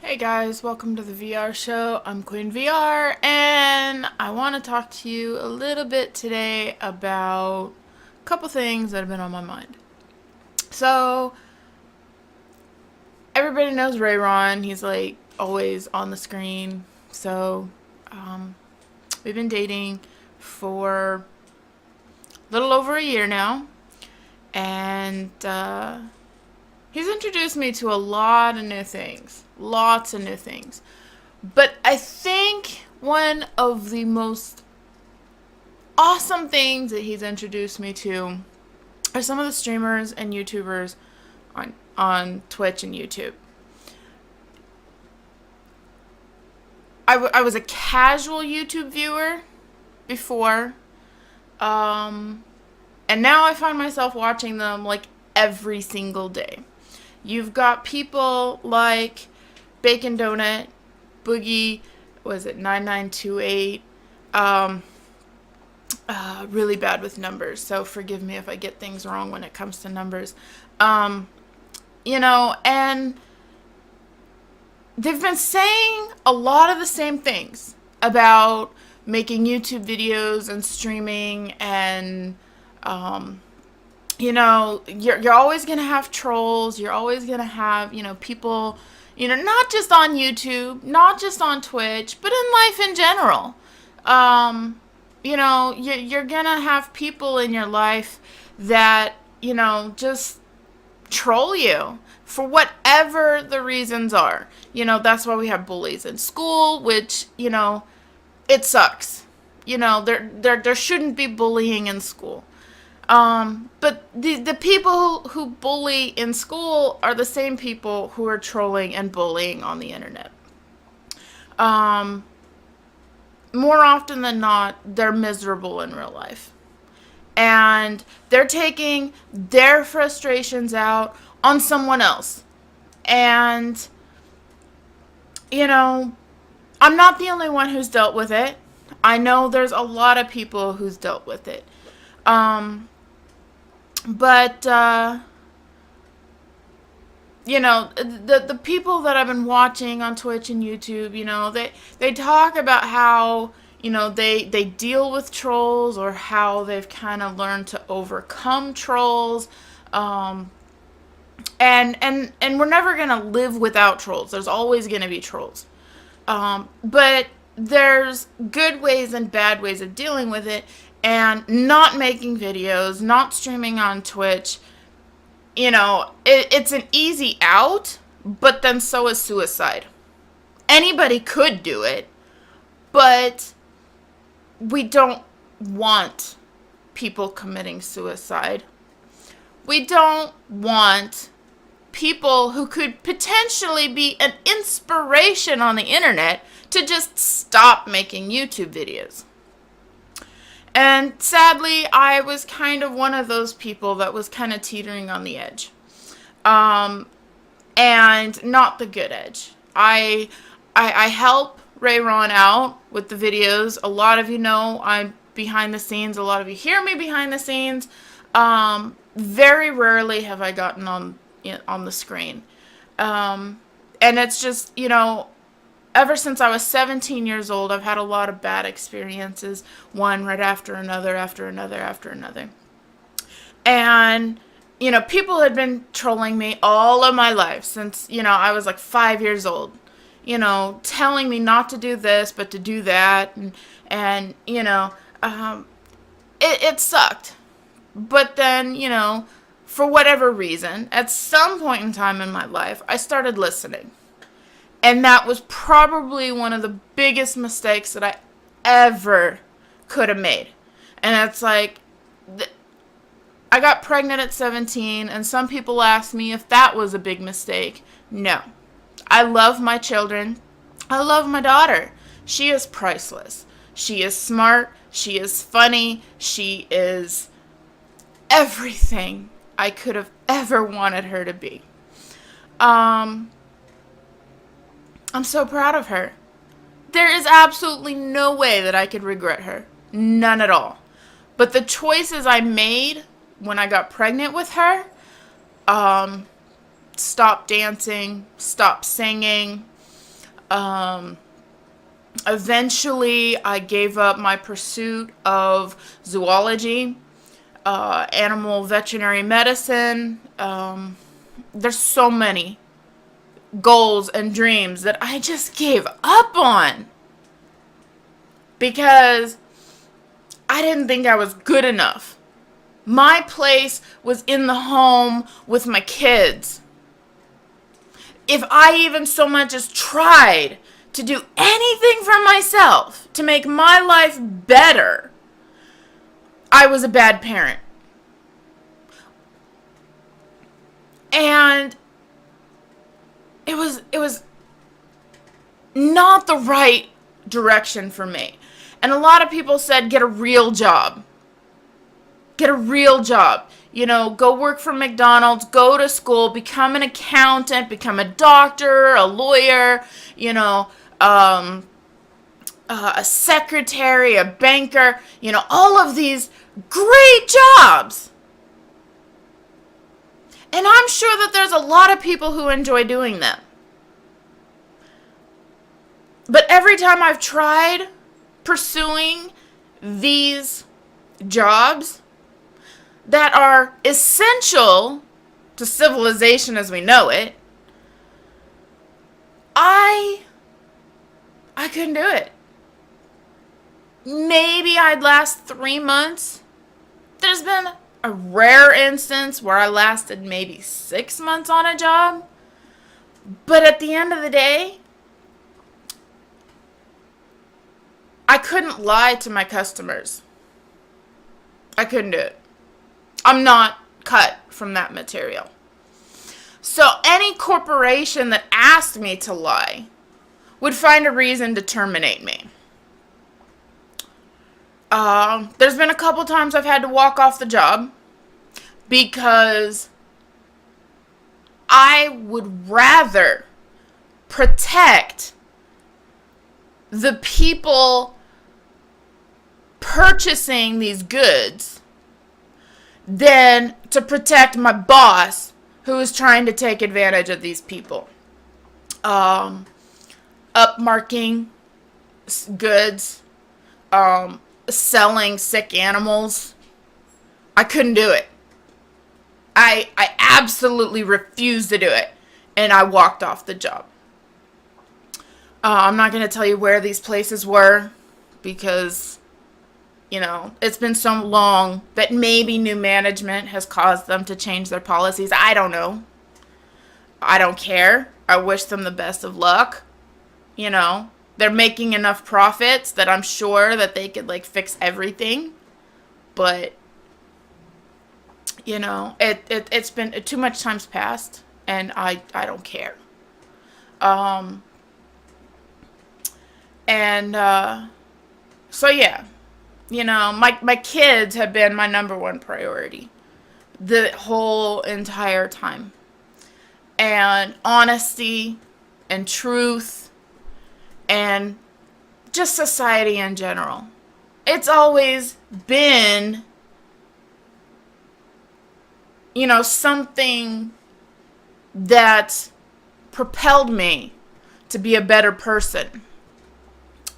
Hey guys, welcome to the VR show. I'm Queen VR, and I want to talk to you a little bit today about a couple things that have been on my mind. So, everybody knows Rayron. He's like always on the screen. So, we've been dating for a little over a year now, and he's introduced me to a lot of new things. Lots of new things. But I think one of the most awesome things that he's introduced me to are some of the streamers and YouTubers on Twitch and YouTube. I was a casual YouTube viewer before, and now I find myself watching them like every single day. You've got people like Bacon Donut, Boogie, was it 9928? Really bad with numbers, so forgive me if I get things wrong when it comes to numbers. And they've been saying a lot of the same things about making YouTube videos and streaming, and you're always going to have trolls. You're always going to have, people, not just on YouTube, not just on Twitch, but in life in general. You're going to have people in your life that, just troll you for whatever the reasons are. That's why we have bullies in school, which, it sucks. There shouldn't be bullying in school. But the people who bully in school are the same people who are trolling and bullying on the internet. More often than not, they're miserable in real life. And they're taking their frustrations out on someone else. And, I'm not the only one who's dealt with it. I know there's a lot of people who's dealt with it. But the people that I've been watching on Twitch and YouTube, they talk about how, they deal with trolls, or how they've kind of learned to overcome trolls. And we're never going to live without trolls. There's always going to be trolls. But there's good ways and bad ways of dealing with it, and not making videos, not streaming on Twitch. It's an easy out, but then so is suicide. Anybody could do it, but we don't want people committing suicide. We don't want people who could potentially be an inspiration on the internet to just stop making YouTube videos. And sadly, I was kind of one of those people that was kind of teetering on the edge. And not the good edge. I help Rayron out with the videos. A lot of you know I'm behind the scenes. A lot of you hear me behind the scenes. Very rarely have I gotten on the screen. And it's just, ever since I was 17 years old, I've had a lot of bad experiences, one right after another, after another, after another. And, people had been trolling me all of my life since, I was like 5 years old, telling me not to do this, but to do that. And it sucked. But then, for whatever reason, at some point in time in my life, I started listening. And that was probably one of the biggest mistakes that I ever could have made. And it's like, I got pregnant at 17, and some people ask me if that was a big mistake. No. I love my children. I love my daughter. She is priceless. She is smart. She is funny. She is everything I could have ever wanted her to be. I'm so proud of her. There is absolutely no way that I could regret her. None at all. But the choices I made when I got pregnant with her, stop dancing, stop singing, Eventually, I gave up my pursuit of zoology, animal veterinary medicine. There's so many goals and dreams that I just gave up on because I didn't think I was good enough. My place was in the home with my kids. If I even so much as tried to do anything for myself to make my life better, I was a bad parent. And it was not the right direction for me. And a lot of people said, get a real job. Get a real job. You know, go work for McDonald's, go to school, become an accountant, become a doctor, a lawyer, you know, a secretary, a banker, you know, all of these great jobs. And I'm sure that there's a lot of people who enjoy doing them. But every time I've tried pursuing these jobs that are essential to civilization as we know it, I couldn't do it. Maybe I'd last 3 months. There's been a rare instance where I lasted maybe 6 months on a job. But at the end of the day, I couldn't lie to my customers. I couldn't do it. I'm not cut from that material. So any corporation that asked me to lie would find a reason to terminate me. There's been a couple times I've had to walk off the job because I would rather protect the people purchasing these goods than to protect my boss who is trying to take advantage of these people. Upmarking goods, selling sick animals. I couldn't do it. I absolutely refused to do it, and I walked off the job. I'm not going to tell you where these places were because, you know, it's been so long that maybe new management has caused them to change their policies. I don't know. I don't care. I wish them the best of luck. You know, they're making enough profits that I'm sure that they could, like, fix everything. But, you know, it's been too much time's passed, and I don't care. So yeah, you know, my kids have been my number one priority the whole entire time. And honesty and truth and just society in general. It's always been, you know, something that propelled me to be a better person.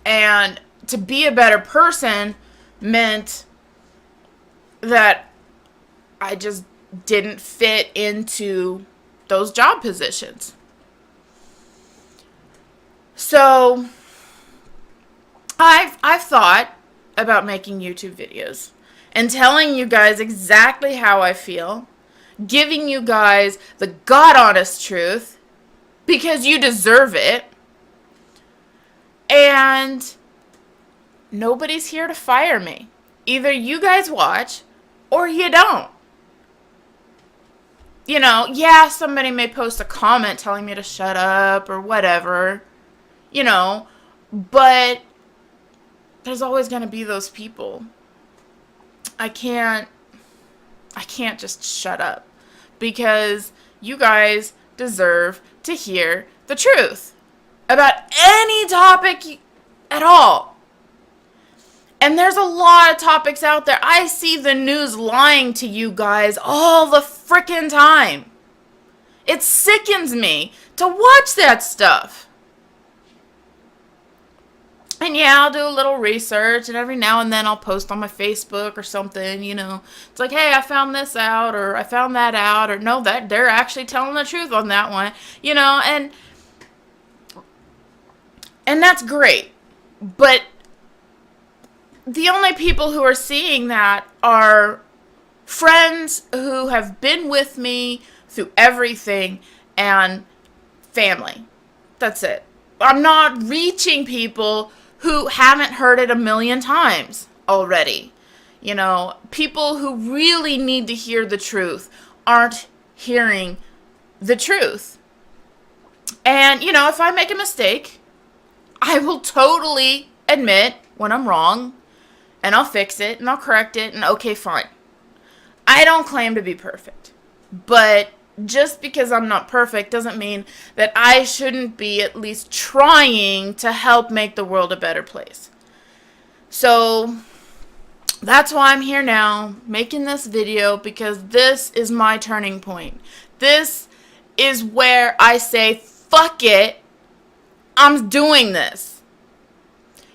And to be a better person meant that I just didn't fit into those job positions. So I've thought about making YouTube videos and telling you guys exactly how I feel, giving you guys the God honest truth because you deserve it. And nobody's here to fire me. Either you guys watch or you don't. You know, yeah, somebody may post a comment telling me to shut up or whatever, you know, but there's always going to be those people. I can't just shut up because you guys deserve to hear the truth about any topic at all. And there's a lot of topics out there. I see the news lying to you guys all the frickin' time. It sickens me to watch that stuff. And yeah, I'll do a little research, and every now and then I'll post on my Facebook or something, It's like, hey, I found this out, or I found that out, or no, that they're actually telling the truth on that one, and that's great. But the only people who are seeing that are friends who have been with me through everything and family. That's it. I'm not reaching people who haven't heard it a million times already. People who really need to hear the truth aren't hearing the truth. And, if I make a mistake, I will totally admit when I'm wrong, and I'll fix it, and I'll correct it, and okay, fine. I don't claim to be perfect, but just because I'm not perfect doesn't mean that I shouldn't be at least trying to help make the world a better place. So that's why I'm here now, making this video, because this is my turning point. This is where I say, fuck it, I'm doing this.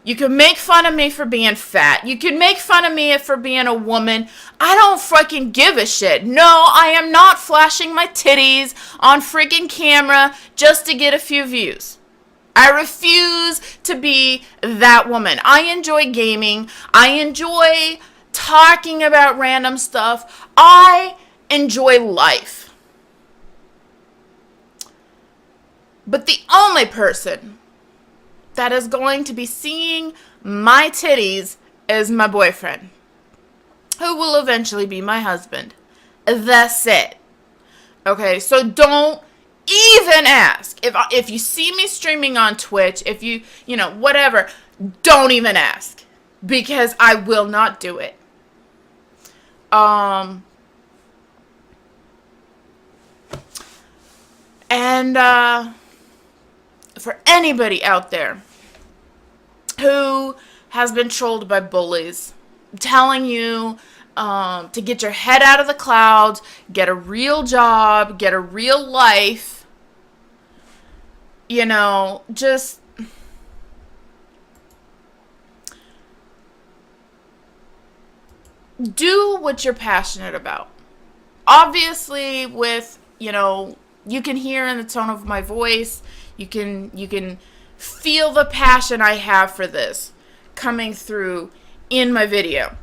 You can make fun of me for being fat. You can make fun of me for being a woman. I don't fucking give a shit. No, I am not flashing my titties on freaking camera just to get a few views. I refuse to be that woman. I enjoy gaming. I enjoy talking about random stuff. I enjoy life. But the only person that is going to be seeing my titties is my boyfriend, who will eventually be my husband. That's it. Okay, so don't even ask. If you see me streaming on Twitch, if you whatever, don't even ask, because I will not do it. And for anybody out there who has been trolled by bullies, telling you to get your head out of the clouds, get a real job, get a real life, just do what you're passionate about. Obviously, with, you can hear in the tone of my voice, you can feel the passion I have for this coming through in my video.